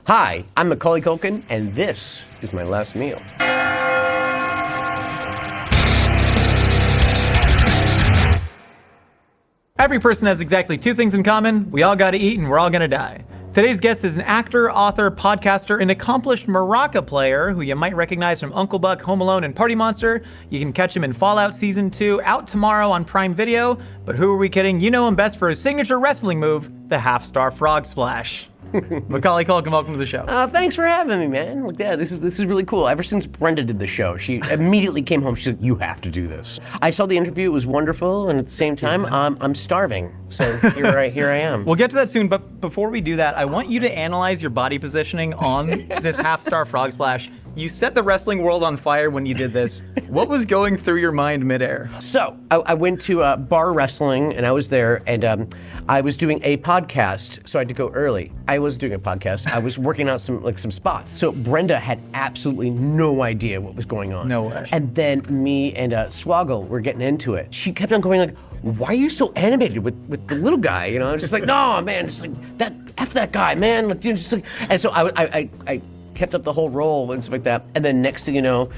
Hi, I'm Macaulay Culkin, and this is my last meal. Every person has exactly two things in common. We all gotta eat and we're all gonna die. Today's guest is an actor, author, podcaster, and accomplished maraca player who you might recognize from Uncle Buck, Home Alone, and Party Monster. You can catch him in Fallout Season 2, out tomorrow on Prime Video. But who are we kidding? You know him best for his signature wrestling move, the half-star frog splash. Macaulay Culkin, welcome to the show. Thanks for having me, man. Like, yeah, this is really cool. Ever since Brenda did the show, she immediately came home. She said, "You have to do this." I saw the interview; it was wonderful, and at the same time, I'm starving. So here I am. We'll get to that soon, but before we do that, I want you to analyze your body positioning on this half-star frog splash. You set the wrestling world on fire when you did this. What was going through your mind midair? So I went to bar wrestling, and I was there, and I was doing a podcast, so I had to go early. I was doing a podcast. I was working out some spots. So Brenda had absolutely no idea what was going on. No way. And then me and Swoggle were getting into it. She kept on going like, "Why are you so animated with the little guy?" You know, just like, "No, man, just like that F that guy, man." Like, you know, just like, and so I kept up the whole role and stuff like that. And then next thing you know,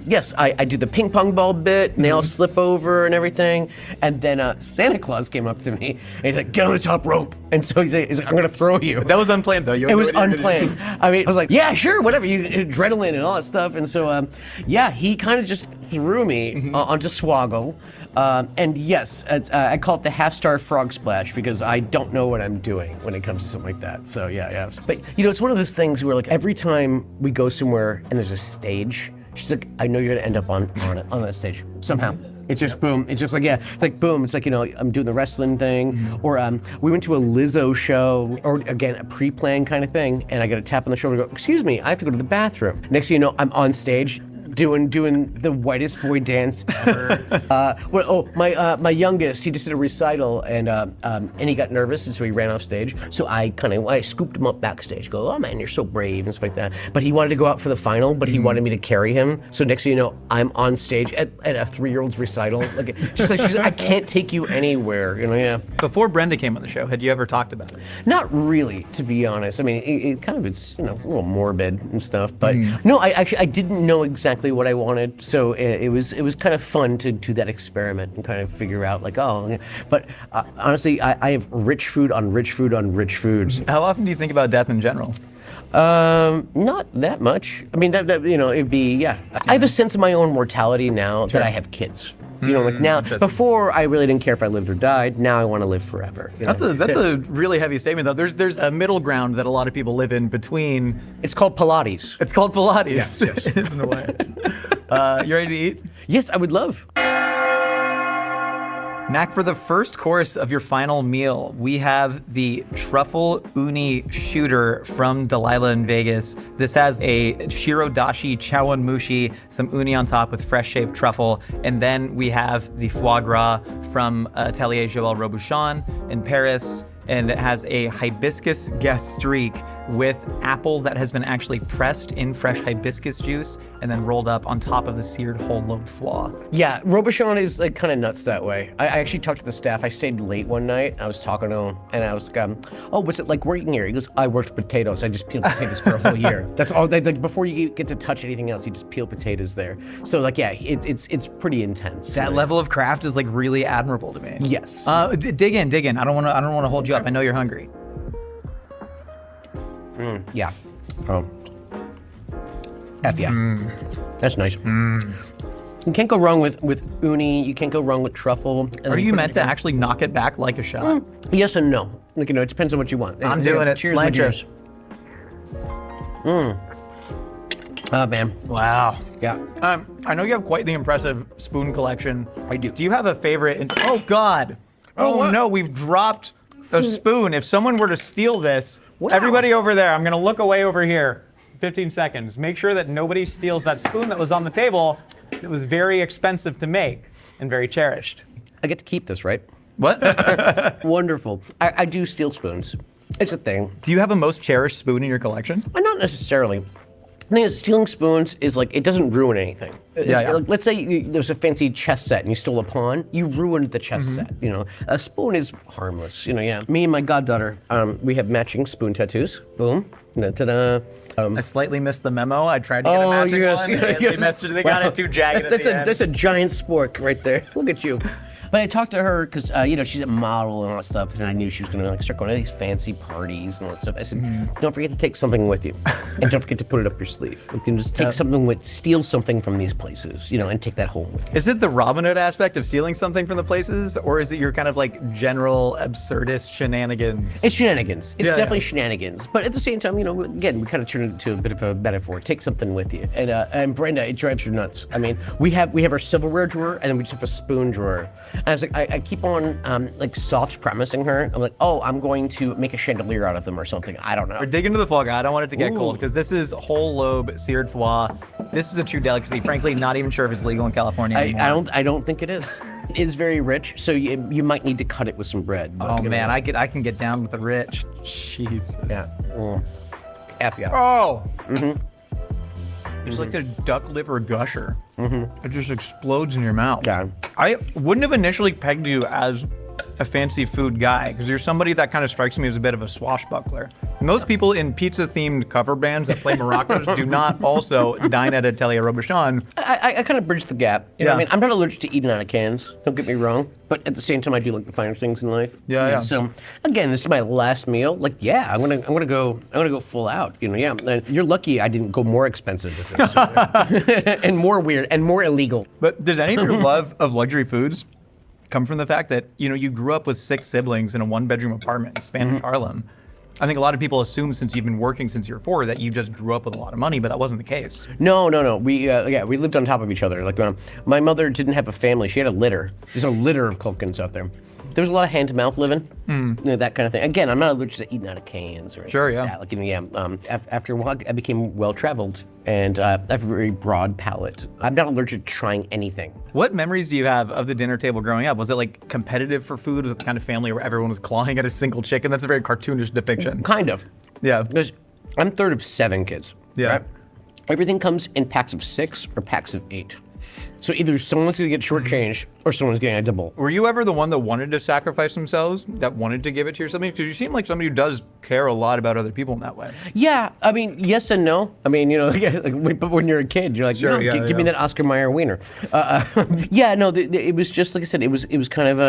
yes, I do the ping pong ball bit, and they all slip over and everything. And then Santa Claus came up to me, and he's like, "Get on the top rope." And so he's like, "I'm gonna throw you." That was unplanned, though. It was unplanned. I mean, I was like, "Yeah, sure, whatever." Adrenaline and all that stuff. And so, yeah, he kind of just threw me onto Swoggle. And yes, I call it the half-star frog splash because I don't know what I'm doing when it comes to something like that. So yeah. But you know, it's one of those things where like every time we go somewhere and there's a stage, she's like, "I know you're gonna end up on that stage somehow." It's just boom. It's just like, yeah, it's like boom. It's like, you know, I'm doing the wrestling thing, or we went to a Lizzo show, or again, a pre-planned kind of thing, and I got a tap on the shoulder and go, "Excuse me, I have to go to the bathroom." Next thing you know, I'm on stage doing the whitest boy dance ever. My youngest, he just did a recital, and he got nervous, and so he ran off stage. So I scooped him up backstage, go, "Oh man, you're so brave," and stuff like that. But he wanted to go out for the final, but he wanted me to carry him. So next thing you know, I'm on stage at a 3-year-old's recital. Like, she's like, "I can't take you anywhere," you know, yeah. Before Brenda came on the show, had you ever talked about it? Not really, to be honest. I mean, it's you know, a little morbid and stuff, but no, I didn't know exactly what I wanted, so it was kind of fun to do that experiment and kind of figure out like, oh, but honestly, I have rich food on rich food on rich foods. How often do you think about death in general? Not that much. I mean, that you know, it'd be, yeah. I have a sense of my own mortality now that I have kids. You know, like now, before I really didn't care if I lived or died. Now I want to live forever. You know? That's a really heavy statement, though. There's a middle ground that a lot of people live in between. It's called Pilates. It's called Pilates. Yes. It is in a way. You ready to eat? Yes, I would love. Mac, for the first course of your final meal, we have the truffle uni shooter from Delilah in Vegas. This has a shirodashi chawanmushi, some uni on top with fresh shaved truffle, and then we have the foie gras from Atelier Joël Robuchon in Paris, and it has a hibiscus gastrique with apple that has been actually pressed in fresh hibiscus juice and then rolled up on top of the seared whole lobe foie. Yeah, Robuchon is like kind of nuts that way. I actually talked to the staff. I stayed late one night. I was talking to him, and I was like, "Oh, what's it like working here?" He goes, "I worked potatoes. I just peeled potatoes for a whole year." That's all. Like before you get to touch anything else, you just peel potatoes there. So like, yeah, it's pretty intense. That level of craft is like really admirable to me. Yes. Dig in. I don't want to hold you up. I know you're hungry. Yeah. Oh. F yeah. That's nice. You can't go wrong with uni. You can't go wrong with truffle. Are you meant to actually knock it back like a shot? Yes and no. Like, you know, it depends on what you want. I'm doing it. Cheers, Slang my cheers. Oh man. Wow. Yeah. I know you have quite the impressive spoon collection. I do. Do you have a favorite? Oh God. Oh what? no, we've dropped a spoon. If someone were to steal this, Wow. everybody over there, I'm gonna look away over here. 15 seconds. Make sure that nobody steals that spoon that was on the table. It was very expensive to make and very cherished. I get to keep this, right? What? Wonderful. I do steal spoons. It's a thing. Do you have a most cherished spoon in your collection? Not necessarily. The thing is, stealing spoons is like, it doesn't ruin anything. Yeah. Like, let's say there's a fancy chess set and you stole a pawn, you ruined the chess set, you know. A spoon is harmless, you know, yeah. Me and my goddaughter, we have matching spoon tattoos. Boom. Ta-da. I slightly missed the memo. I tried to get a matching one. They got it too jagged at the end. That's a giant spork right there. Look at you. But I talked to her because, you know, she's a model and all that stuff, and I knew she was going to like start going to these fancy parties and all that stuff. I said, don't forget to take something with you, and don't forget to put it up your sleeve. You can just take something steal something from these places, you know, and take that home with you. Is it the Robin Hood aspect of stealing something from the places, or is it your kind of like general absurdist shenanigans? It's shenanigans. It's definitely shenanigans. But at the same time, you know, again, we kind of turn it into a bit of a metaphor. Take something with you. And Brenda, it drives you nuts. I mean, we have our silverware drawer, and then we just have a spoon drawer. And I was like, I keep on like soft premising her. I'm like, oh, I'm going to make a chandelier out of them or something. I don't know. Or dig into the foie gras. I don't want it to get cold because this is whole lobe seared foie. This is a true delicacy. Frankly, not even sure if it's legal in California anymore. I don't think it is. It is very rich, so you might need to cut it with some bread. Oh man, I can get down with the rich. Jesus. Yeah. F yeah. Oh. It's like a duck liver gusher. It just explodes in your mouth. Yeah. I wouldn't have initially pegged you as a fancy food guy because you're somebody that kind of strikes me as a bit of a swashbuckler. Most people in pizza-themed cover bands that play maracas do not also dine at Atelier Robuchon. I kind of bridge the gap. You know what I mean? I'm not allergic to eating out of cans. Don't get me wrong. But at the same time, I do like the finer things in life. Yeah. So again, this is my last meal. Like, yeah, I'm gonna go full out. You know, yeah. And you're lucky I didn't go more expensive with this, and more weird and more illegal. But does any of your love of luxury foods come from the fact that, you know, you grew up with 6 siblings in a 1-bedroom apartment in Spanish Harlem? I think a lot of people assume since you've been working since you were 4 that you just grew up with a lot of money, but that wasn't the case. No. We lived on top of each other. Like my mother didn't have a family; she had a litter. There's a litter of Culkins out there. There was a lot of hand-to-mouth living, you know, that kind of thing. Again, I'm not allergic to eating out of cans or anything Sure, like that. Like, you know, after a while, I became well-traveled and I have a very broad palate. I'm not allergic to trying anything. What memories do you have of the dinner table growing up? Was it like competitive for food with the kind of family where everyone was clawing at a single chicken? That's a very cartoonish depiction. Kind of. Yeah. Because I'm third of 7 kids. Yeah. Right? Everything comes in packs of 6 or packs of 8. So either someone's gonna get shortchanged or someone's getting a double. Were you ever the one that wanted to sacrifice themselves, that wanted to give it to your sibling? Because you seem like somebody who does care a lot about other people in that way. Yeah, I mean, yes and no. I mean, you know, but when you're a kid, you're like, Sure, no, yeah, give me that Oscar Mayer wiener. Yeah, no, it was just like I said, it was kind of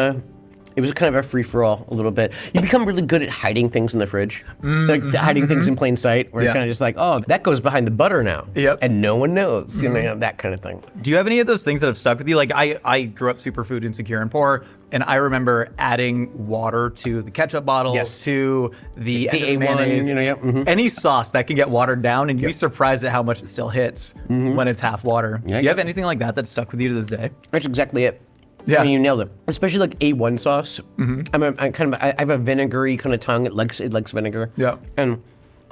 a free-for-all a little bit. You become really good at hiding things in the fridge, like hiding things in plain sight, where you're kind of just like, oh, that goes behind the butter now, and no one knows, you know, that kind of thing. Do you have any of those things that have stuck with you? Like I grew up super food insecure and poor, and I remember adding water to the ketchup bottle, to the end of A1, mayonnaise, you know, any sauce that can get watered down, and you'd be surprised at how much it still hits when it's half water. Do you have anything like that that's stuck with you to this day? That's exactly it. Yeah. I mean, you nailed it. Especially like A1 sauce. I have a vinegary kind of tongue. It likes vinegar. Yeah. And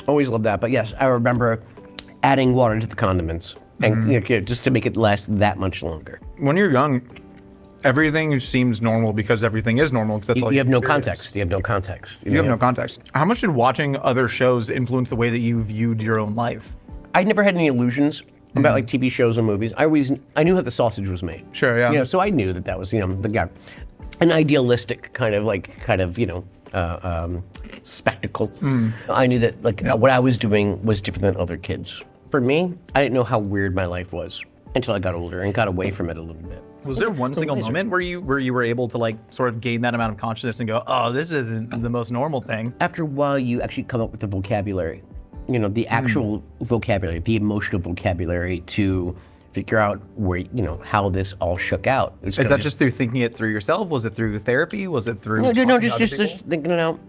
always love that. But yes, I remember adding water to the condiments and you know, just to make it last that much longer. When you're young, everything seems normal because everything is normal. Because that's all You have no experience. context. You have no context. You have no context. How much did watching other shows influence the way that you viewed your own life? I never had any illusions about like TV shows and movies. I knew how the sausage was made. Sure, yeah. You know, so I knew that was, you know, the guy, an idealistic kind of you know, spectacle. I knew that like what I was doing was different than other kids. For me, I didn't know how weird my life was until I got older and got away from it a little bit. Was there one single moment where you were able to like sort of gain that amount of consciousness and go, oh, this isn't the most normal thing? After a while, you actually come up with the vocabulary. You know, the actual vocabulary, the emotional vocabulary to figure out where, you know, how this all shook out. Is that just through thinking it through yourself? Was it through therapy? Was it through No, talking to just other people? thinking it out.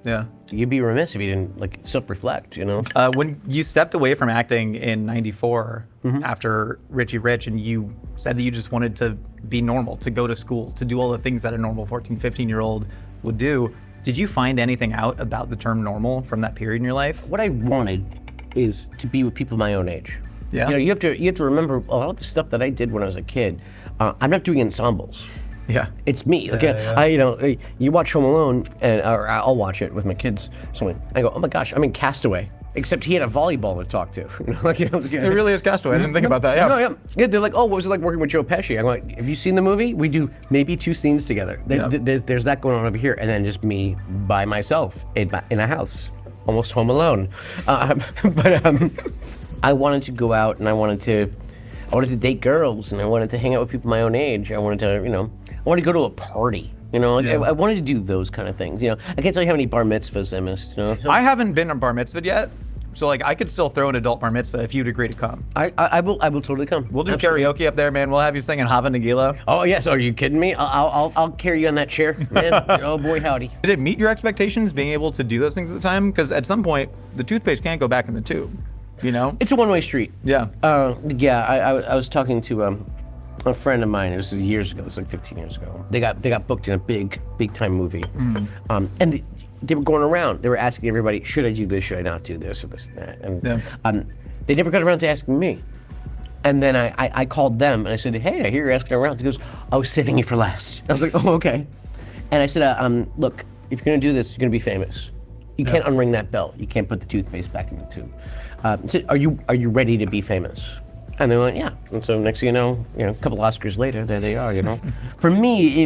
Yeah. You'd be remiss if you didn't like self-reflect, you know? When you stepped away from acting in '94 after Richie Rich, and you said that you just wanted to be normal, to go to school, to do all the things that a normal 14, 15-year-old would do, did you find anything out about the term normal from that period in your life? What I wanted is to be with people my own age. Yeah. You know, you have to remember a lot of the stuff that I did when I was a kid. I'm not doing ensembles. Yeah. It's me. Like, I you know, you watch Home Alone, and or I'll watch it with my kids. So I go, oh my gosh, I'm in Castaway. except he had a volleyball to talk to. It really is Castaway. I didn't think about that. Yeah. No, yeah. They're like, oh, what was it like working with Joe Pesci? I'm like, have you seen the movie? We do maybe 2 scenes together. There's that going on over here, and then just me by myself in a house, almost home alone. But I wanted to go out, and I wanted to date girls, and I wanted to hang out with people my own age. I wanted to go to a party. I wanted to do those kind of things. I can't tell you how many bar mitzvahs I missed. I haven't been a bar mitzvah yet, so like I could still throw an adult bar mitzvah if you'd agree to come. I will totally come. We'll do karaoke up there, man. We'll have you singing Hava Nagila. Oh yes, are you kidding me? I'll carry you on that chair, man. Oh boy, howdy. Did it meet your expectations being able to do those things at the time? Because at some point, the toothpaste can't go back in the tube. It's a one-way street. Yeah. I was talking to a friend of mine. It was years ago. It was like 15 years ago. They got booked in a big time movie, and they were going around. They were asking everybody, should I do this? Should I not do this? Or this and that? And they never got around to asking me. And then I called them and I said, hey, I hear you're asking around. He goes, I was saving you for last. I was like, oh, okay. And I said, look, if you're gonna do this, you're gonna be famous. You can't unring that bell. You can't put the toothpaste back in the tube. I said, are you ready to be famous? And they went, yeah. And so next thing you know, a couple Oscars later, there they are. For me,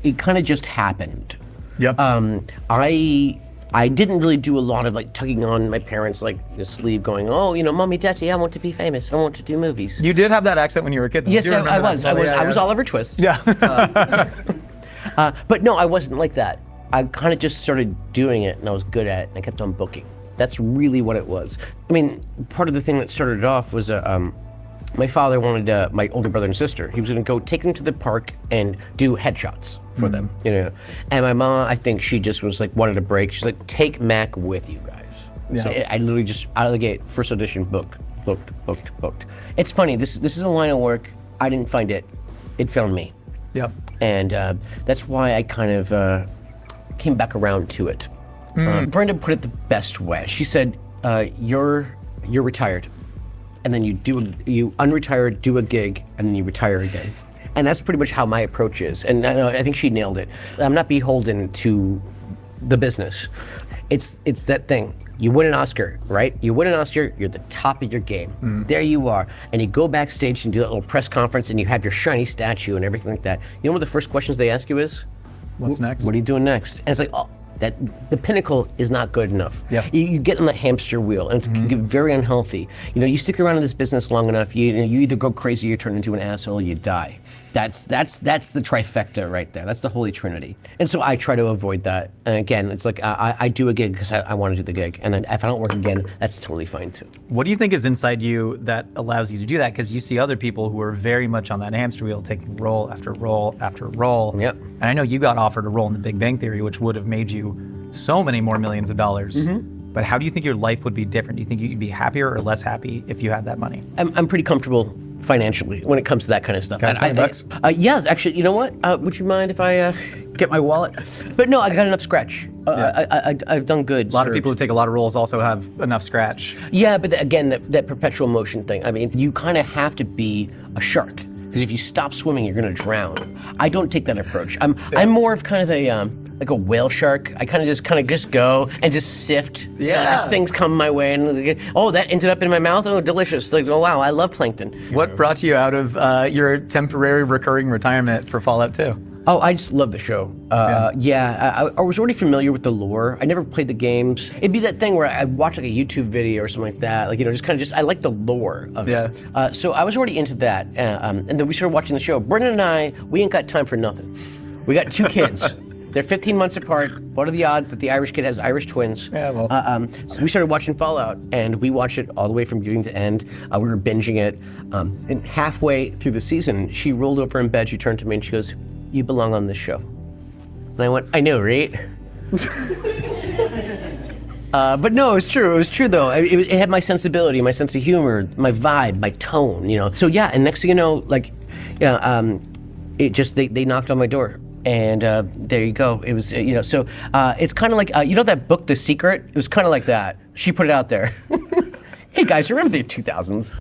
it kind of just happened. Yep. I didn't really do a lot of like tugging on my parents' sleeve, going, oh, mommy, daddy, I want to be famous. I want to do movies. You did have that accent when you were a kid, though. Yes, I was. I was Oliver Twist. Yeah. But no, I wasn't like that. I kind of just started doing it, and I was good at it, and I kept on booking. That's really what it was. I mean, part of the thing that started it off was my father wanted my older brother and sister. He was going to go take them to the park and do headshots for them, And my mom, I think she just was like, wanted a break. She's like, take Mac with you guys. Yeah. So I literally just, out of the gate, first audition, booked. It's funny, this is a line of work. I didn't find it. It found me. Yep. And that's why I kind of came back around to it. Brenda put it the best way. She said, you're retired. And then you unretire, do a gig, and then you retire again. And that's pretty much how my approach is. And I think she nailed it. I'm not beholden to the business. It's that thing. You win an Oscar, right? You win an Oscar, you're the top of your game. There you are. And you go backstage and do that little press conference and you have your shiny statue and everything like that. You know what the first questions they ask you is? What's next? What are you doing next? And it's like, oh, that the pinnacle is not good enough. Yeah. You get on the hamster wheel, and it can get very unhealthy. You stick around in this business long enough, you either go crazy, you turn into an asshole, you die. That's the trifecta right there. That's the holy trinity. And so I try to avoid that. And again, it's like I do a gig because I want to do the gig, and then if I don't work again, that's totally fine too. What do you think is inside you that allows you to do that? Because you see other people who are very much on that hamster wheel, taking role after role after role. Yep. And I know you got offered a role in The Big Bang Theory, which would have made you so many more millions of dollars. But how do you think your life would be different? Do you think you'd be happier or less happy if you had that money? I'm pretty comfortable financially when it comes to that kind of stuff. Got $20? Yes, actually, you know what? Would you mind if I get my wallet? But no, I got enough scratch. I've done good. A lot of people who take a lot of roles also have enough scratch. Yeah, but again, that perpetual motion thing. I mean, you kind of have to be a shark. Because if you stop swimming, you're going to drown. I don't take that approach. I'm more of kind of a like a whale shark. I kind of just go and just sift. Yeah. As things come my way, and that ended up in my mouth. Oh, delicious! Like, oh wow, I love plankton. What brought you out of your temporary recurring retirement for Fallout 2? Oh, I just love the show. I was already familiar with the lore. I never played the games. It'd be that thing where I'd watch like a YouTube video or something like that. Like, I like the lore of it. So I was already into that. And then we started watching the show. Brendan and I, we ain't got time for nothing. We got 2 kids. They're 15 months apart. What are the odds that the Irish kid has Irish twins? Yeah, well. So we started watching Fallout, and we watched it all the way from beginning to end. We were binging it. And halfway through the season, she rolled over in bed, she turned to me, and she goes, "You belong on this show." And I went, "I know, right?" But no, it was true. It was true, though. It had my sensibility, my sense of humor, my vibe, my tone, So yeah, and next thing you know, it just, they knocked on my door. And there you go. It was, so it's kind of like, that book, The Secret? It was kind of like that. She put it out there. Hey guys, remember the 2000s?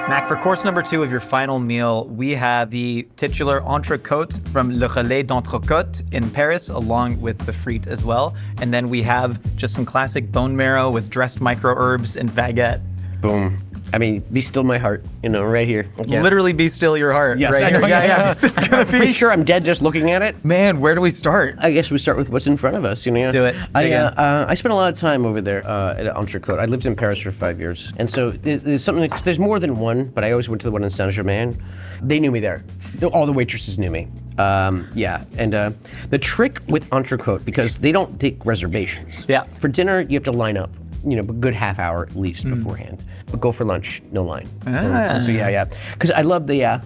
Mac, for course number 2 of your final meal, we have the titular entrecôte from Le Relais d'Entrecôte in Paris, along with the frite as well. And then we have just some classic bone marrow with dressed micro-herbs and baguette. Boom. I mean, be still my heart, right here. Okay. Literally be still your heart. Yes, right I know. here. Yeah. This is gonna Pretty be... sure I'm dead just looking at it. Man, where do we start? I guess we start with what's in front of us. Do it. I spent a lot of time over there at Entrecôte. I lived in Paris for 5 years, and so there's something. There's more than one, but I always went to the one in Saint-Germain. They knew me there. All the waitresses knew me. And the trick with Entrecôte, because they don't take reservations. Yeah. For dinner, you have to line up. A good half hour at least beforehand. But go for lunch, no line. So because I love the.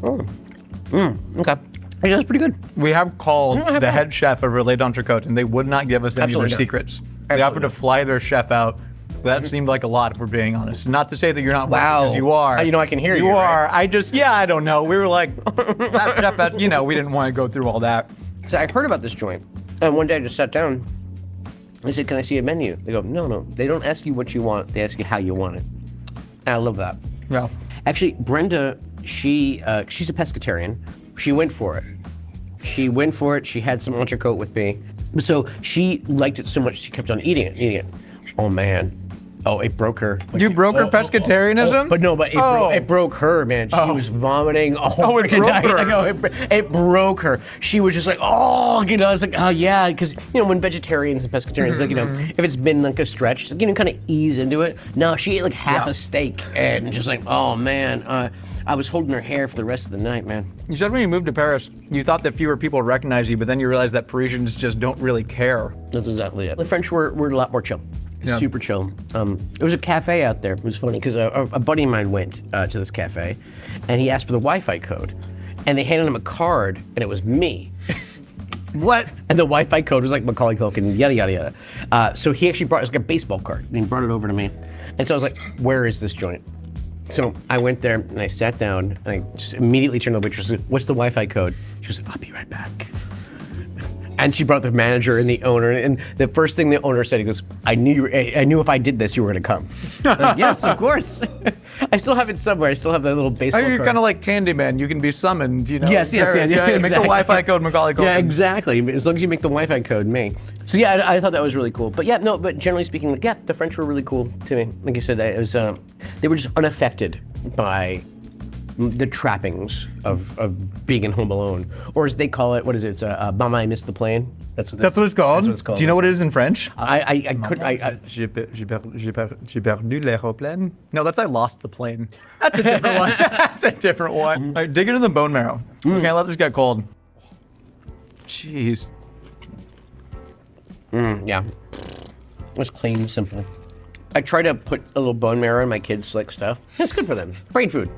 Okay. Hey, that's pretty good. We have called the head chef of Relais d'Entrecôte, and they would not give us any of their secrets. They offered to fly their chef out. That seemed like a lot, if we're being honest. Not to say that you're not Wow. because you are. I can hear you. You are. Right? I don't know. We were like, that chef, we didn't want to go through all that. So I heard about this joint, and one day I just sat down. I said, "Can I see a menu?" They go, "No. They don't ask you what you want. They ask you how you want it." And I love that. Yeah. Actually, Brenda, she's a pescatarian. She went for it. She had some entrecôte with me. So she liked it so much she kept on eating it. Oh man. Oh, it broke her. You broke her pescatarianism? It broke her, man. She was vomiting. It broke her. I know, it broke her. She was just like, I was like, oh yeah, because when vegetarians and pescatarians, if it's been like a stretch, kind of ease into it. No, she ate like half a steak and just like, oh man, I was holding her hair for the rest of the night, man. You said when you moved to Paris, you thought that fewer people would recognize you, but then you realized that Parisians just don't really care. That's exactly it. The French were a lot more chill. Yeah. Super chill. There was a cafe out there. It was funny because a buddy of mine went to this cafe, and he asked for the Wi-Fi code, and they handed him a card, and it was me. What? And the Wi-Fi code was like Macaulay Culkin, yada yada yada. So he actually brought like a baseball card, and he brought it over to me, and so I was like, "Where is this joint?" So I went there and I sat down, and I just immediately turned to the waitress. "What's the Wi-Fi code?" She goes, "I'll be right back." And she brought the manager and the owner, and the first thing the owner said, he goes, I knew if I did this, you were gonna come. Like, yes, of course. I still have it somewhere. I still have that little baseball card. You're kind of like Candyman. You can be summoned, Yes. Yeah, Exactly. Make the Wi-Fi code Macaulay Culkin. Yeah, exactly. As long as you make the Wi-Fi code, me. So yeah, I thought that was really cool. But but generally speaking, the French were really cool to me. Like you said, it was, they were just unaffected by the trappings of being in Home Alone, or as they call it, what is it? It's Mama, I Missed the Plane. That's what it's called. That's what it's called. Do you know what it is in French? J'ai perdu l'aéroplane. No, that's I lost the plane. That's a different one. That's a different one. All right, dig into the bone marrow. Okay, let this get cold. Jeez. Yeah. It's clean, simple. I try to put a little bone marrow in my kids' stuff. It's good for them. Brain food.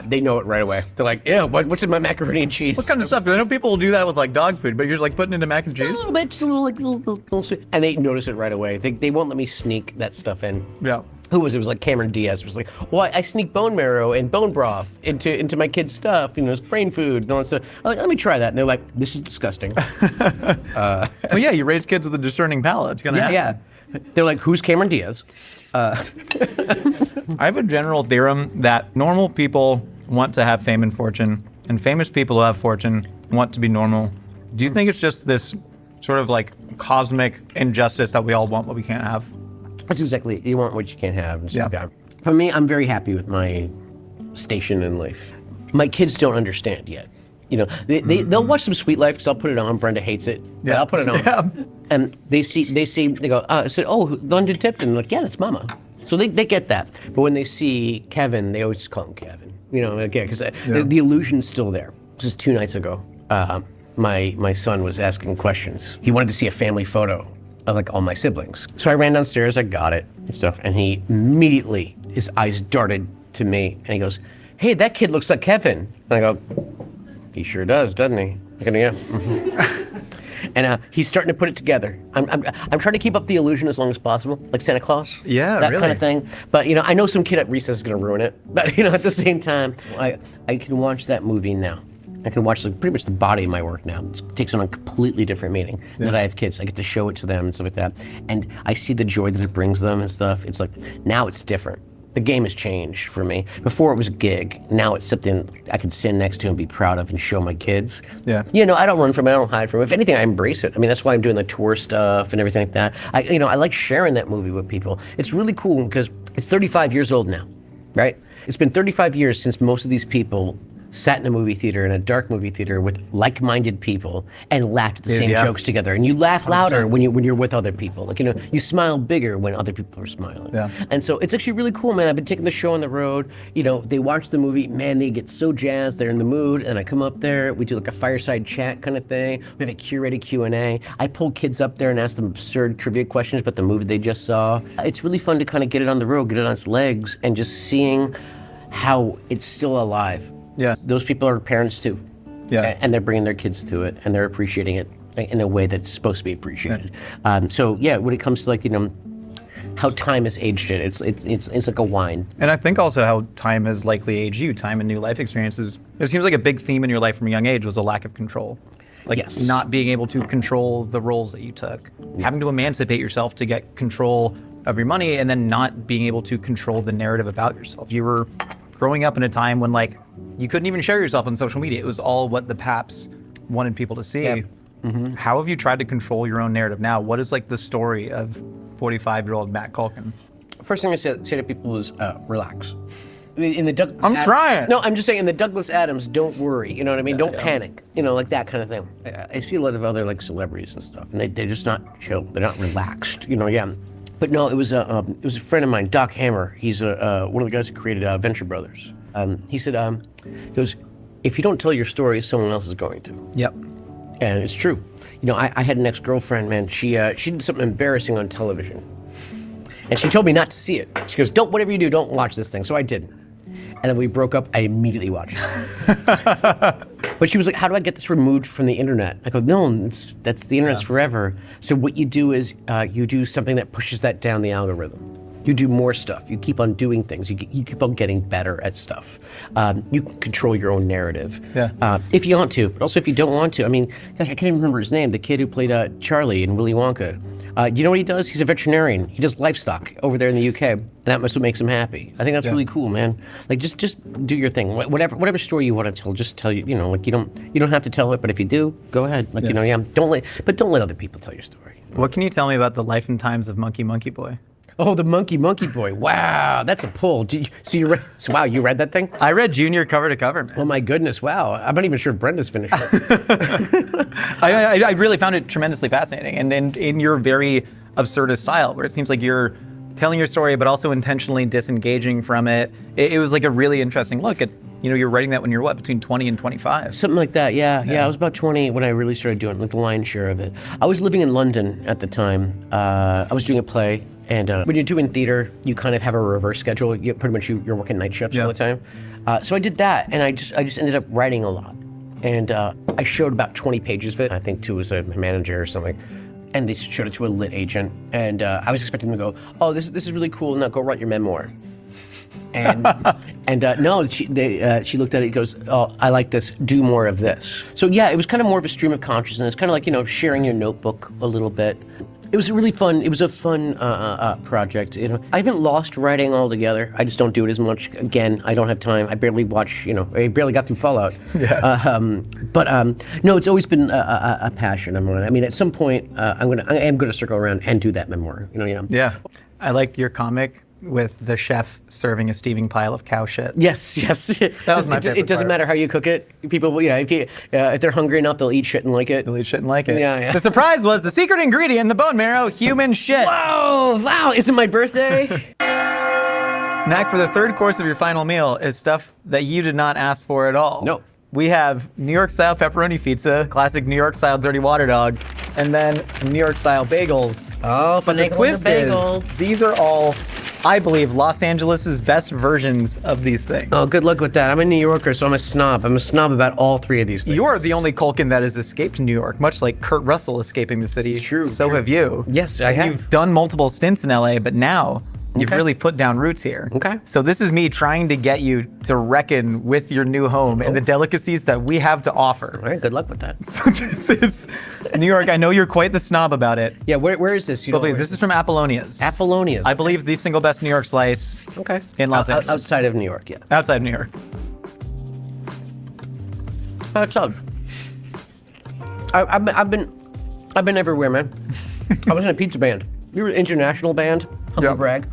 They know it right away. They're like, "Ew, what's in my macaroni and cheese?" What kind of stuff? Because I know people will do that with dog food, but you're putting it into mac and cheese? A little bit, just a little sweet. And they notice it right away. They won't let me sneak that stuff in. Yeah. Who was it? It was like Cameron Diaz. It was like, well, I sneak bone marrow and bone broth into my kids' stuff. It's brain food and all that stuff. I'm like, let me try that. And they're like, this is disgusting. Well, yeah, you raise kids with a discerning palate. It's gonna happen. Yeah. They're like, who's Cameron Diaz? I have a general theorem that normal people want to have fame and fortune, and famous people who have fortune want to be normal. Do you think it's just this sort of cosmic injustice that we all want what we can't have? That's exactly it. You want what you can't have. And Yeah. like that. For me, I'm very happy with my station in life. My kids don't understand yet. They'll watch some Sweet Life because I'll put it on. Brenda hates it. But I'll put it on. Yeah. And they go, I said, "Oh, London Tipton." I'm like, "Yeah, that's Mama." So they get that. But when they see Kevin, they always just call him Kevin. Because the illusion's still there. Just 2 nights ago, my son was asking questions. He wanted to see a family photo of all my siblings. So I ran downstairs, I got it and stuff, and he immediately, his eyes darted to me, and he goes, "Hey, that kid looks like Kevin." And I go, "He sure does, doesn't he?" I go, "Yeah." And he's starting to put it together. I'm trying to keep up the illusion as long as possible, like Santa Claus. Yeah, that really. kind of thing. But I know some kid at recess is gonna ruin it. But at the same time, I can watch that movie now. I can watch pretty much the body of my work now. It takes on a completely different meaning. Now that I have kids, I get to show it to them and stuff like that. And I see the joy that it brings them and stuff. It's like now it's different. The game has changed for me. Before it was a gig. Now it's something I can stand next to and be proud of and show my kids. Yeah. You know, I don't run from it. I don't hide from it. If anything, I embrace it. I mean, that's why I'm doing the tour stuff and everything like that. I like sharing that movie with people. It's really cool because it's 35 years old now, right? It's been 35 years since most of these people sat in a movie theater, in a dark movie theater with like-minded people and laughed at the same jokes together. And you laugh louder when you're with other people. Like, you know, you smile bigger when other people are smiling. Yeah. And so it's actually really cool, man. I've been taking the show on the road. You know, they watch the movie, man, they get so jazzed, they're in the mood, and I come up there, we do like a fireside chat kind of thing. We have a curated Q&A. I pull kids up there and ask them absurd trivia questions about the movie they just saw. It's really fun to kind of get it on the road, get it on its legs, and just seeing how it's still alive. Yeah. Those people are parents too. Yeah. And they're bringing their kids to it, and they're appreciating it in a way that's supposed to be appreciated. So yeah, when it comes to like, you know, how time has aged it, it's like a wine. And I think also how time has likely aged you, time and new life experiences. It seems like a big theme in your life from a young age was a lack of control. Like Yes. not being able to control the roles that you took, having to emancipate yourself to get control of your money, and then not being able to control the narrative about yourself. You were growing up in a time when like you couldn't even share yourself on social media. It was all what the paps wanted people to see. Yep. How have you tried to control your own narrative now? What is like the story of 45-year-old Matt Culkin? First thing I say to people is relax. In the Douglas I'm trying. No, I'm just saying in the Douglas Adams, don't worry. You know what I mean? Don't panic. You know, like that kind of thing. I see a lot of other like celebrities and stuff, and they're just not chill. They're not relaxed. You know, yeah. But no, it was a friend of mine, Doc Hammer. He's one of the guys who created Venture Brothers. He said, he goes, if you don't tell your story, someone else is going to. Yep. And it's true. You know, I had an ex-girlfriend, man. She did something embarrassing on television, and she told me not to see it. She goes, whatever you do, don't watch this thing. So I didn't. And then we broke up. I immediately watched it. But she was like, how do I get this removed from the internet? I go, no, that's the internet's forever. So what you do is you do something that pushes that down the algorithm. You do more stuff. You keep on doing things. You keep on getting better at stuff. You can control your own narrative. Yeah. If you want to, but also if you don't want to. I mean, gosh, I can't even remember his name. The kid who played Charlie in Willy Wonka. You know what he does? He's a veterinarian. He does livestock over there in the UK. That must what makes him happy. I think that's really cool, man. Like just do your thing. Whatever story you want to tell, just tell you know, like you don't have to tell it, but if you do, go ahead. Like you know, don't let other people tell your story. What can you tell me about the life and times of Monkey Boy? Oh, the Monkey Boy. Wow, that's a pull. Wow, you read that thing? I read Junior cover to cover, man. Oh my goodness, wow. I'm not even sure if Brenda's finished it. I really found it tremendously fascinating, and in your very absurdist style, where it seems like you're telling your story, but also intentionally disengaging from it. It was like a really interesting look at, you know, you're writing that when you're what, between 20 and 25? Something like that, yeah. I was about 20 when I really started doing like the lion's share of it. I was living in London at the time. I was doing a play, and when you're doing theater, you kind of have a reverse schedule. You're working night shifts all the time. So I did that, and I just ended up writing a lot. And I showed about 20 pages of it, I think, to a manager or something. And they showed it to a lit agent, and I was expecting them to go, "Oh, this is really cool. Now go write your memoir." And no, she looked at it and goes, "Oh, I like this. Do more of this." So yeah, it was kind of more of a stream of consciousness, kind of like, you know, sharing your notebook a little bit. It was really fun. It was a fun project. You know, I haven't lost writing altogether. I just don't do it as much. Again, I don't have time. I barely watch. You know, I barely got through Fallout. No, it's always been a passion of mine. I mean, at some point, I am gonna circle around and do that memoir. You know, yeah. Yeah, I liked your comic with the chef serving a steaming pile of cow shit. Yes. That was my favorite It doesn't part. matter how you cook it. People, you know, if they're hungry enough, they'll eat shit and like it. They'll eat shit and like it. Yeah. The surprise was the secret ingredient in the bone marrow, human shit. Oh, wow! Is it my birthday? Mac, for the third course of your final meal is stuff that you did not ask for at all. No. We have New York style pepperoni pizza, classic New York style dirty water dog, and then some New York style bagels. Oh, But the twist is, these are all, I believe, Los Angeles' best versions of these things. Oh, good luck with that. I'm a New Yorker, so I'm a snob. I'm a snob about all three of these things. You're the only Culkin that has escaped New York, much like Kurt Russell escaping the city. True, So true. have you. Yes, I have. You've done multiple stints in LA, but now You've Okay. really put down roots here. Okay. So this is me trying to get you to reckon with your new home and the delicacies that we have to offer. All right, good luck with that. So this is New York. I know you're quite the snob about it. Yeah, where is this? You But know, please, where this is from Apollonia's. Apollonia's. I believe the single best New York slice Okay. in Los Angeles. Outside of New York, yeah. Outside of New York. Solid. I've been everywhere, man. I was in a pizza band. We were an international band. Humble Yeah. brag.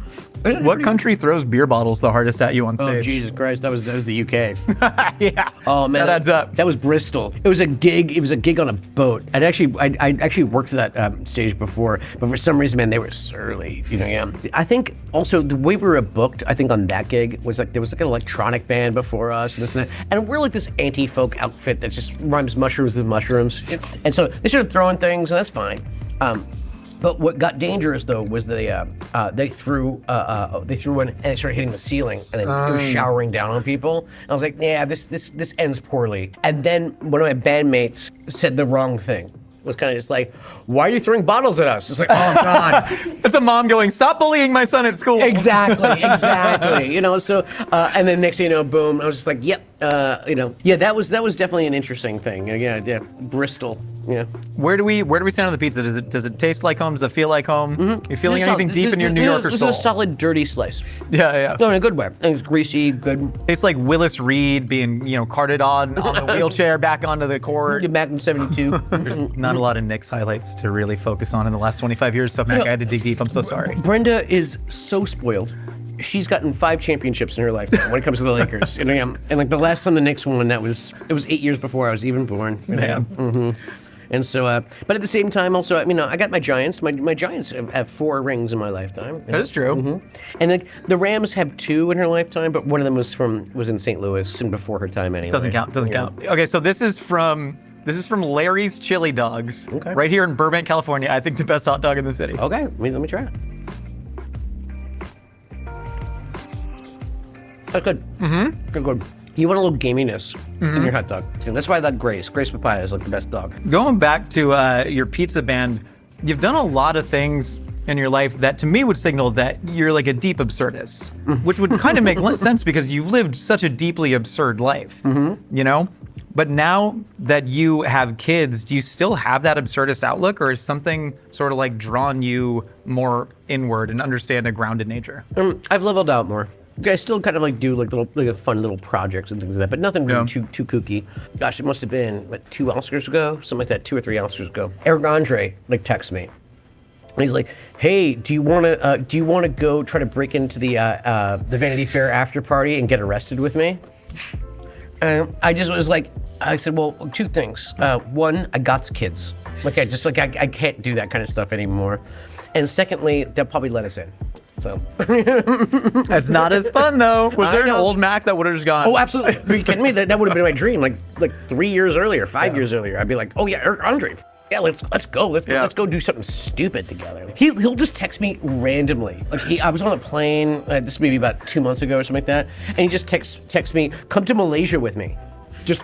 What country throws beer bottles the hardest at you on Oh stage? Jesus Christ! That was the UK. Yeah. Oh man, That adds up. That was Bristol. It was a gig. It was a gig on a boat. I actually worked that stage before, but for some reason, man, they were surly. You know, yeah. I think also the way we were booked, I think on that gig was like there was like an electronic band before us and this and that, and we're like this anti-folk outfit that just rhymes mushrooms with mushrooms, and so they started throwing things, and that's fine. But what got dangerous though was they threw one and they started hitting the ceiling and then it was showering down on people. And I was like, yeah, this ends poorly. And then one of my bandmates said the wrong thing. It was kind of just like, why are you throwing bottles at us? It's like, oh God. It's a mom going, stop bullying my son at school. Exactly. You know, so and then next thing you know, boom, I was just like, yep. You know, yeah, that was definitely an interesting thing. Yeah, Bristol. Yeah. Where do we stand on the pizza? Does it taste like home? Does it feel like home? You feeling anything deep in your New Yorker soul? This is a solid dirty slice. Yeah. So in a good way. And it's greasy, good. Tastes like Willis Reed being, carted on the wheelchair back onto the court. Back in 72. There's not a lot of Knicks highlights to really focus on in the last 25 years, so Mac, I had to dig deep. I'm so sorry. Brenda is so spoiled. She's gotten 5 championships in her lifetime when it comes to the Lakers. And like the last time the Knicks won, it was 8 years before I was even born. Man. And so, but at the same time, also, I got my Giants. My Giants have 4 rings in my lifetime. That is true. And like the Rams have 2 in her lifetime, but one of them was in St. Louis and before her time anyway. Doesn't count. Okay, so this is from Larry's Chili Dogs, right here in Burbank, California. I think the best hot dog in the city. Okay, let me try it. That's good. Good. You want a little gaminess in your hot dog. And that's why I like Grace. Grace Papaya is like the best dog. Going back to your pizza band, you've done a lot of things in your life that to me would signal that you're like a deep absurdist, which would kind of make sense because you've lived such a deeply absurd life, But now that you have kids, do you still have that absurdist outlook, or is something sort of like drawn you more inward and understand a grounded nature? I've leveled out more. I still kind of like do like fun little projects and things like that, but nothing really too kooky. Gosh, it must have been 2 Oscars ago, something like that, 2 or 3 Oscars ago. Eric Andre texts me, and he's like, "Hey, do you want to go try to break into the Vanity Fair after party and get arrested with me?" And I just was like, I said, well, 2 things. One, I got kids. I can't do that kind of stuff anymore. And secondly, they'll probably let us in. So That's not as fun though. Was there an old Mac that would have just gone? Oh, absolutely. Are you kidding me? That would have been my dream. Like 3 years earlier, 5 years earlier, I'd be like, oh yeah, Eric Andre. Yeah, let's go. Let's go do something stupid together. He'll just text me randomly. I was on a plane. This maybe about 2 months ago or something like that, and he just texts me, come to Malaysia with me, just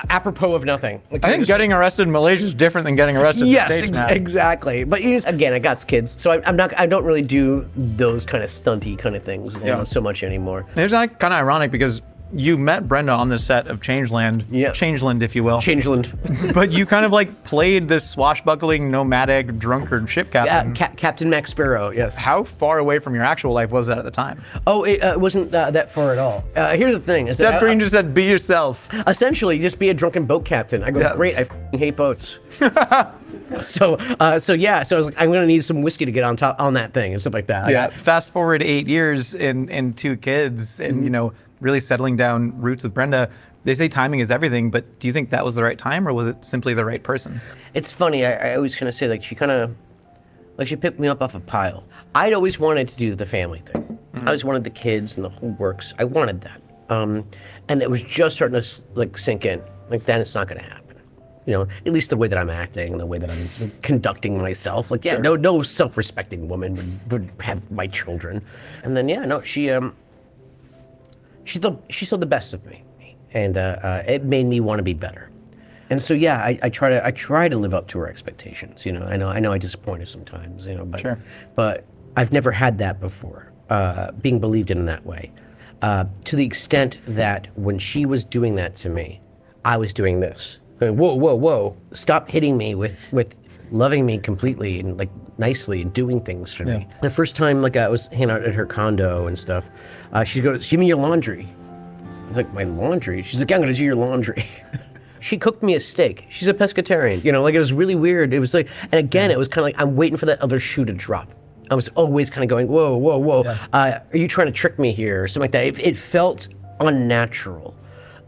apropos of nothing. I think getting arrested in Malaysia is different than getting arrested in the States, Mac. Exactly. But again, I got kids, so I don't really do those kind of stunty kind of things so much anymore. It's kind of ironic because you met Brenda on the set of Changeland, Changeland, if you will. Changeland. But you kind of played this swashbuckling, nomadic, drunkard ship captain. Yeah, Captain Max Sparrow, yes. How far away from your actual life was that at the time? Oh, it wasn't that far at all. Here's the thing. Seth Green just said, be yourself. Essentially, just be a drunken boat captain. I go, great, I hate boats. So I was like, I'm gonna need some whiskey to get on that thing and stuff like that. Fast forward 8 years and 2 kids and, really settling down roots with Brenda. They say timing is everything, but do you think that was the right time or was it simply the right person? It's funny, I always kind of say she picked me up off a pile. I'd always wanted to do the family thing. I always wanted the kids and the whole works. I wanted that. And it was just starting to sink in. Then it's not gonna happen. At least the way that I'm acting, the way that I'm conducting myself. No self-respecting woman would have my children. And then she saw the best of me, and it made me want to be better. And so I try to live up to her expectations. I know I disappoint her sometimes. But I've never had that before. being believed in that way. To the extent that when she was doing that to me, I was doing this. Going, whoa, whoa, whoa! Stop hitting me with loving me completely and like nicely and doing things for me. The first time like I was hanging out at her condo and stuff, she goes, "Give me your laundry." I was like, "My laundry?" She's like, "I'm gonna do your laundry." She cooked me a steak. She's a pescatarian. You know, like it was really weird. It was like, and again, it was kind of like I'm waiting for that other shoe to drop. I was always kind of going, whoa, whoa, whoa. Are you trying to trick me here or something like that? It felt unnatural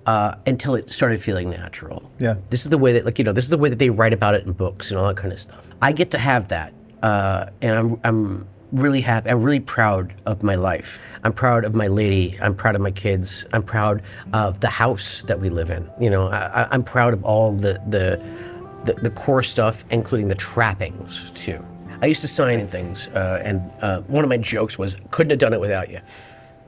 until it started feeling natural. Yeah. This is the way that, like, you know, this is the way that they write about it in books and all that kind of stuff. I get to have that, and I'm really happy. I'm really proud of my life. I'm proud of my lady. I'm proud of my kids. I'm proud of the house that we live in. You know, I'm proud of all the core stuff, including the trappings too. I used to sign in things, and one of my jokes was, "Couldn't have done it without you."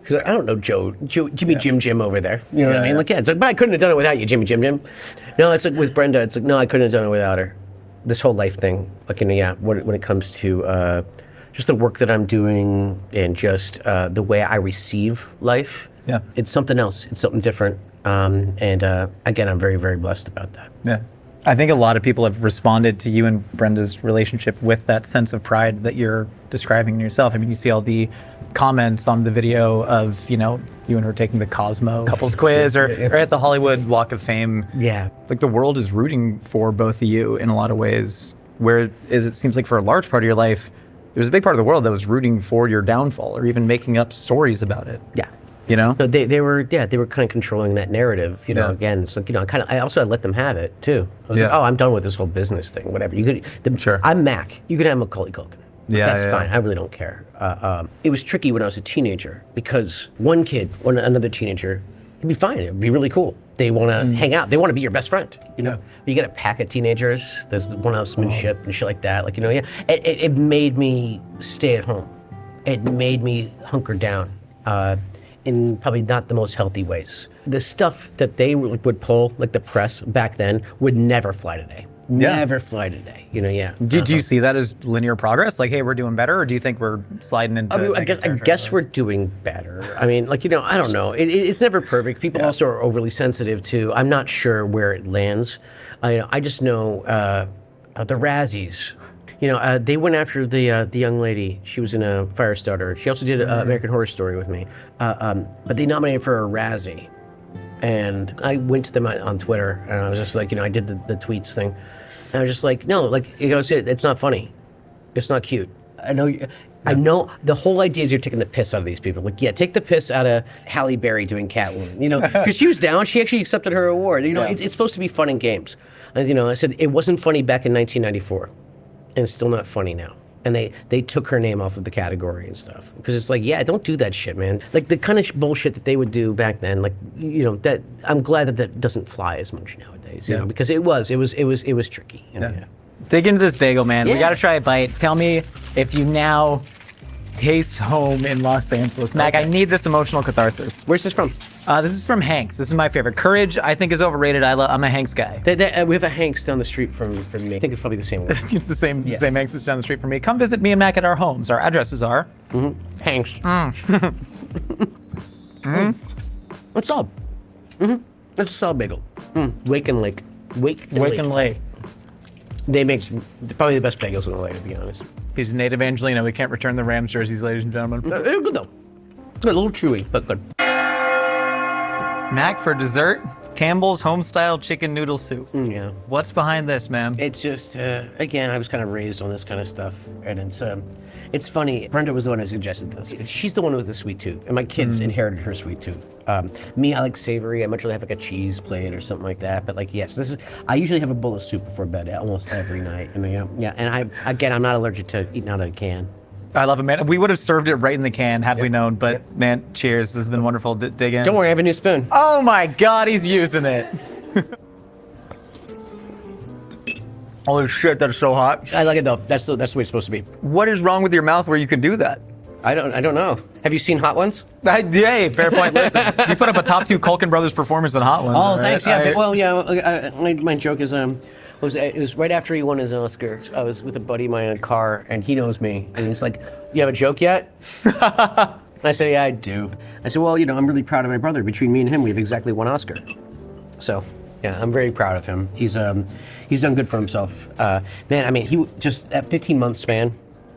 Because I don't know Jimmy Jim over there. You know what I mean? Like, yeah, it's like, but I couldn't have done it without you, Jimmy Jim. No, it's like with Brenda, it's like, no, I couldn't have done it without her. This whole life thing, like, you know, yeah, when it comes to just the work that I'm doing and just the way I receive life, it's something else. It's something different. And again, I'm very, very blessed about that. Yeah. I think a lot of people have responded to you and Brenda's relationship with that sense of pride that you're describing in yourself. I mean, you see all the comments on the video of, you know, you and her taking the Cosmo couples quiz or at the Hollywood Walk of Fame. Yeah. Like the world is rooting for both of you in a lot of ways, whereas it seems like for a large part of your life, there's a big part of the world that was rooting for your downfall or even making up stories about it. Yeah. You know? No, they were kind of controlling that narrative, you know, again, it's like, you know, I also let them have it too. I was like, oh, I'm done with this whole business thing, whatever. You could, I'm Mac. You could have Macaulay Culkin. That's fine. I really don't care. It was tricky when I was a teenager because one kid, another teenager, it'd be fine. It'd be really cool. They want to hang out. They want to be your best friend, you know? But you get a pack of teenagers, there's one-upsmanship and shit like that. Like, you know, it made me stay at home. It made me hunker down. In probably not the most healthy ways. The stuff that they would pull, like the press back then, would never fly today. Never fly today. You know, Do you see that as linear progress? Like, hey, we're doing better, or do you think we're sliding into? I guess we're doing better. I mean, like, you know, I don't know. It's never perfect. People also are overly sensitive to. I'm not sure where it lands. I just know the Razzies. You know, they went after the young lady. She was in a Firestarter. She also did American Horror Story with me. But they nominated for a Razzie. And I went to them on Twitter, and I was just like, you know, I did the tweets thing. And I was just like, no, like, you know, it's not funny. It's not cute. I know the whole idea is you're taking the piss out of these people. Like, yeah, take the piss out of Halle Berry doing Catwoman. You know, because she was down. She actually accepted her award. You know, it's supposed to be fun and games. And, you know, I said, it wasn't funny back in 1994. And it's still not funny now. And they took her name off of the category and stuff. Because it's like, yeah, don't do that shit, man. Like the kind of bullshit that they would do back then, like, you know, that I'm glad that doesn't fly as much nowadays, you know, because it was tricky. You know, Dig into this bagel, man. We got to try a bite. Tell me if you now taste home in Los Angeles. Mac, I need this emotional catharsis. Where's this from? This is from Hanks. This is my favorite. Courage, I think, is overrated. I'm a Hanks guy. We have a Hanks down the street from me. I think it's probably the same one. It's the same Hanks that's down the street from me. Come visit me and Mac at our homes. Our addresses are... Hanks. What's up? It's a solid bagel. Wake and Lake. Wake and Lake. They make probably the best bagels in LA, to be honest. He's a native Angelino. We can't return the Rams jerseys, ladies and gentlemen. They're good, though. It's a little chewy, but good. Mac, for dessert, Campbell's home-style chicken noodle soup. Yeah. What's behind this, man? It's just, again, I was kind of raised on this kind of stuff. And it's funny. Brenda was the one who suggested this. She's the one with the sweet tooth. And my kids inherited her sweet tooth. Me, I like savory. I much rather have like a cheese plate or something like that. But like, yes, I usually have a bowl of soup before bed almost every night. I mean, and I'm not allergic to eating out of a can. I love it, man. We would have served it right in the can had we known, but man, cheers. This has been wonderful. Dig in. Don't worry, I have a new spoon. Oh my God, he's using it. Holy shit, that is so hot. I like it though. That's the way it's supposed to be. What is wrong with your mouth where you can do that? I don't know. Have you seen Hot Ones? Hey, fair point. Listen, you put up a top 2 Culkin Brothers performance in Hot Ones. Oh, right? Thanks. Yeah, my joke is it was right after he won his Oscar. I was with a buddy of mine in a car, and he knows me, and he's like, "You have a joke yet?" I said, yeah, I do. I said, well, I'm really proud of my brother. Between me and him, we have exactly one Oscar. So, yeah, I'm very proud of him. He's done good for himself. Man, I mean, he just, at 15 months span,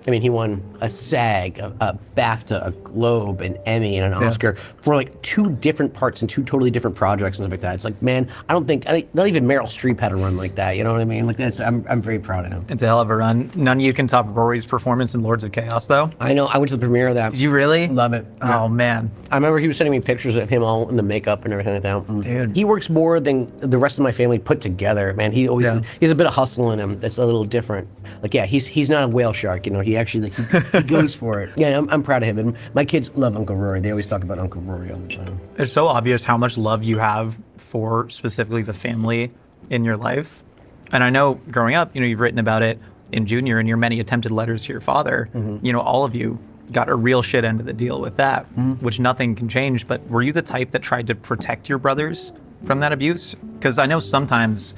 I mean, he won a SAG, a BAFTA, a Globe, an Emmy, and an Oscar for like 2 different parts and 2 totally different projects and stuff like that. It's like, man, not even Meryl Streep had a run like that. You know what I mean? Like I'm very proud of him. It's a hell of a run. None of you can top Rory's performance in Lords of Chaos, though. I know. I went to the premiere of that. Did you really? Love it. Oh man. I remember he was sending me pictures of him all in the makeup and everything like that. Dude. He works more than the rest of my family put together, man. He always he has a bit of hustle in him that's a little different. Like, yeah, he's not a whale shark, he actually he goes for it. Yeah, I'm proud of him. And my kids love Uncle Rory. They always talk about Uncle Rory all the time. It's so obvious how much love you have for specifically the family in your life. And I know growing up, you've written about it in Junior and your many attempted letters to your father. All of you got a real shit end of the deal with that, which nothing can change. But were you the type that tried to protect your brothers from that abuse? Because I know sometimes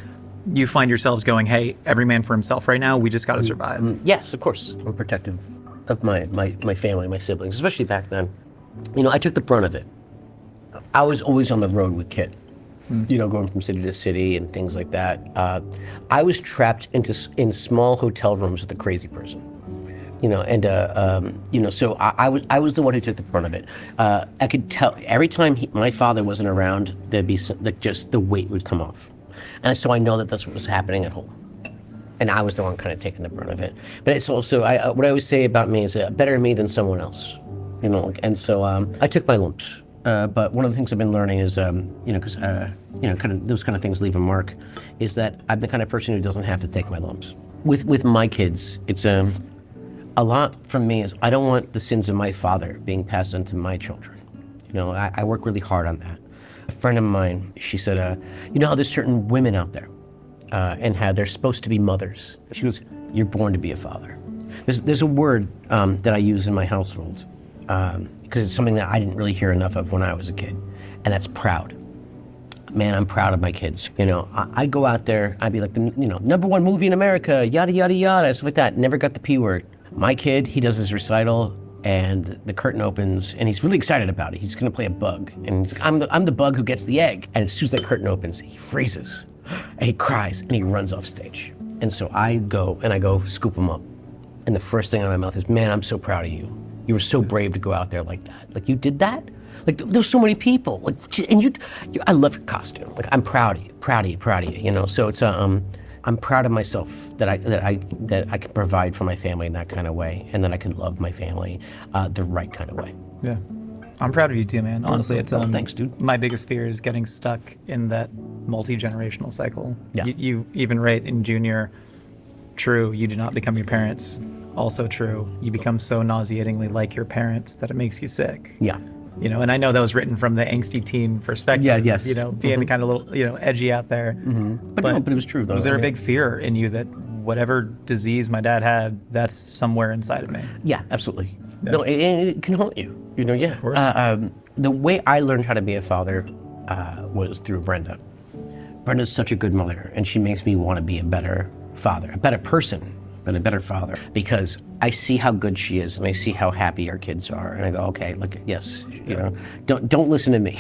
you find yourselves going, hey, every man for himself right now, we just got to survive. Yes, of course. I'm protective of my family, my siblings, especially back then. I took the brunt of it. I was always on the road with Kit, going from city to city and things like that. I was trapped in small hotel rooms with a crazy person. So I was the one who took the brunt of it. I could tell every time my father wasn't around, there'd be just the weight would come off. And so I know that that's what was happening at home. And I was the one kind of taking the brunt of it. But it's also, what I always say about me is better me than someone else. And so I took my lumps. But one of the things I've been learning is, because, kind of those kind of things leave a mark, is that I'm the kind of person who doesn't have to take my lumps. With my kids, it's a lot from me is I don't want the sins of my father being passed on to my children. I work really hard on that. A friend of mine, she said, how there's certain women out there and how they're supposed to be mothers. She goes, you're born to be a father. There's a word that I use in my household because it's something that I didn't really hear enough of when I was a kid, and that's proud. Man, I'm proud of my kids. I go out there, I'd be like the #1 movie in America, yada, yada, yada, stuff like that. Never got the P word. My kid, he does his recital, and the curtain opens, and he's really excited about it. He's gonna play a bug, and he's like, I'm the bug who gets the egg. And as soon as that curtain opens, he freezes, and he cries, and he runs off stage. And so I go scoop him up, and the first thing out of my mouth is, man, I'm so proud of you. You were so brave to go out there like that. Like, you did that? Like, there's so many people. Like, and I love your costume. Like, I'm proud of you. So it's I'm proud of myself that I can provide for my family in that kind of way, and that I can love my family the right kind of way. Yeah, I'm proud of you too, man. Honestly, it's thanks, dude. My biggest fear is getting stuck in that multi-generational cycle. Yeah. You even write in Junior, true, you do not become your parents. Also true, you become so nauseatingly like your parents that it makes you sick. Yeah. And I know that was written from the angsty teen perspective. Yeah, yes. Being kind of a little, edgy out there. But it was true, though. Was there a big fear in you that whatever disease my dad had, that's somewhere inside of me? Yeah, absolutely. Yeah. No, it can haunt you. Yeah. Of course. The way I learned how to be a father was through Brenda. Brenda's such a good mother, and she makes me want to be a better father, a better person, but a better father, because I see how good she is, and I see how happy our kids are, and I go, okay, look, yes, don't listen to me.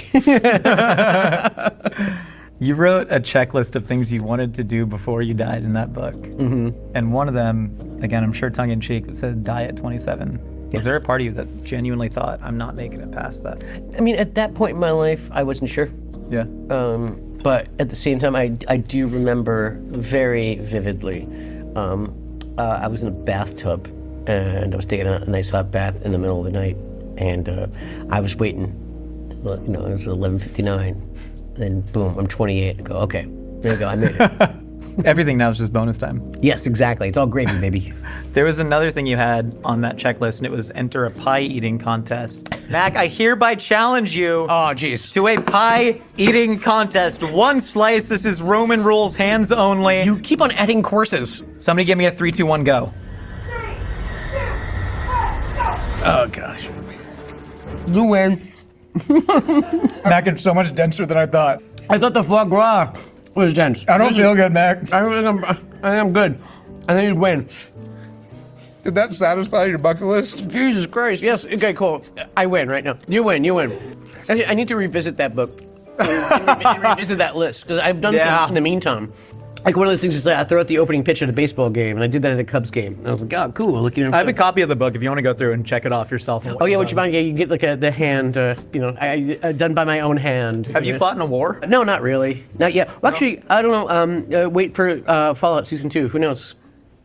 You wrote a checklist of things you wanted to do before you died in that book, and one of them, again, I'm sure tongue-in-cheek, it said die at 27. Yes. Was there a part of you that genuinely thought, I'm not making it past that? I mean, at that point in my life, I wasn't sure. Yeah. But at the same time, I do remember very vividly. I was in a bathtub, and I was taking a nice hot bath in the middle of the night, and I was waiting. It was 11:59, and boom, I'm 28. I go, okay, there you go, I made it. Everything now is just bonus time. Yes, exactly. It's all gravy, baby. There was another thing you had on that checklist, and it was enter a pie eating contest. Mac, I hereby challenge you to a pie eating contest. One slice. This is Roman rules, hands only. You keep on adding courses. Somebody give me a 3, 2, 1, go. 3, 2, 1, go! Oh, gosh. You win. Mac, it's so much denser than I thought. I thought the foie gras was dense. I don't feel good, Mac. I think I'm good. I think you win. Did that satisfy your bucket list? Jesus Christ, yes. Okay, cool. I win right now. You win. I need to revisit that book and revisit that list because I've done things in the meantime. Like one of those things is I throw out the opening pitch at a baseball game, and I did that at a Cubs game. And I was like, oh, cool. Look, I have a copy of the book if you want to go through and check it off yourself. Oh yeah, what you mind? Yeah, you get like the hand, I done by my own hand. Have you fought in a war? No, not really. Not yet. Well, actually, I don't know. Wait for Fallout Season 2. Who knows?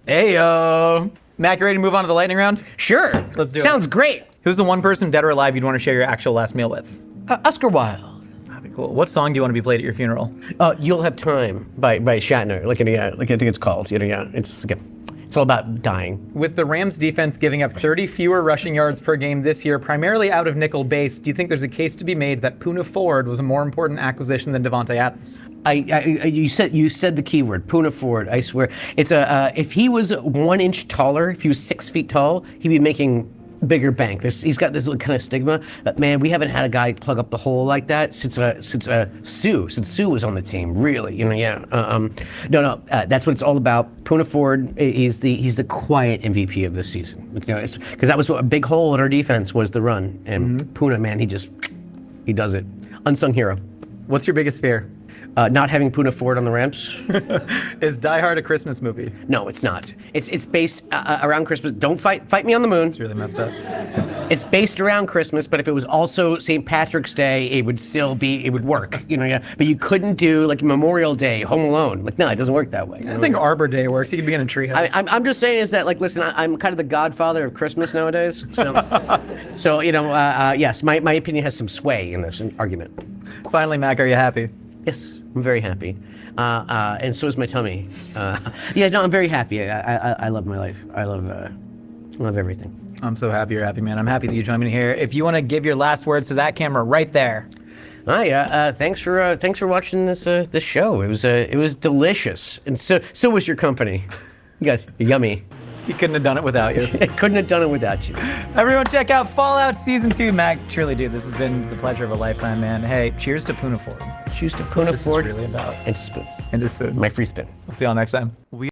Heyo. Mac, you ready to move on to the lightning round? Sure. Let's do it. Sounds great. Who's the one person, dead or alive, you'd want to share your actual last meal with? Oscar Wilde. That'd be cool. What song do you want to be played at your funeral? You'll Have Time by Shatner. Like I think it's called. It's all about dying. With the Rams defense giving up 30 fewer rushing yards per game this year, primarily out of nickel base, do you think there's a case to be made that Poona Ford was a more important acquisition than Devontae Adams? You said the key word, Poona Ford. I swear, it's if he was 1 inch taller, if he was 6 feet tall, he'd be making bigger bank. He's got this little kind of stigma, but man, we haven't had a guy plug up the hole like that since Sue was on the team. Really, that's what it's all about. Poona Ford, he's the quiet MVP of this season. Because that was what a big hole in our defense was, the run, and Poona, man, he does it. Unsung hero. What's your biggest fear? Not having Poona Ford on the ramps. Is Die Hard a Christmas movie? No, it's not. It's based around Christmas. Don't fight me on the moon. It's really messed up. It's based around Christmas, but if it was also St. Patrick's Day, it would work. But you couldn't do like Memorial Day, Home Alone. Like, no, it doesn't work that way. I think Arbor Day works. You could be in a treehouse. I'm just saying is that, like, listen, I'm kind of the godfather of Christmas nowadays. So yes, my opinion has some sway in this argument. Finally, Mac, are you happy? Yes, I'm very happy, and so is my tummy. I'm very happy. I love my life. I love everything. I'm so happy you're happy, man. I'm happy that you joined me here. If you want to give your last words to that camera right there. Hi, thanks for watching this show. It was delicious, and so was your company. You guys, yummy. He couldn't have done it without you. I couldn't have done it without you. Everyone check out Fallout Season 2. Mac, truly, dude, this has been the pleasure of a lifetime, man. Hey, cheers to Poona Ford. Cheers to Poona Ford. This is really about. And to spoons. And to spoons. My free spin. We'll see y'all next time.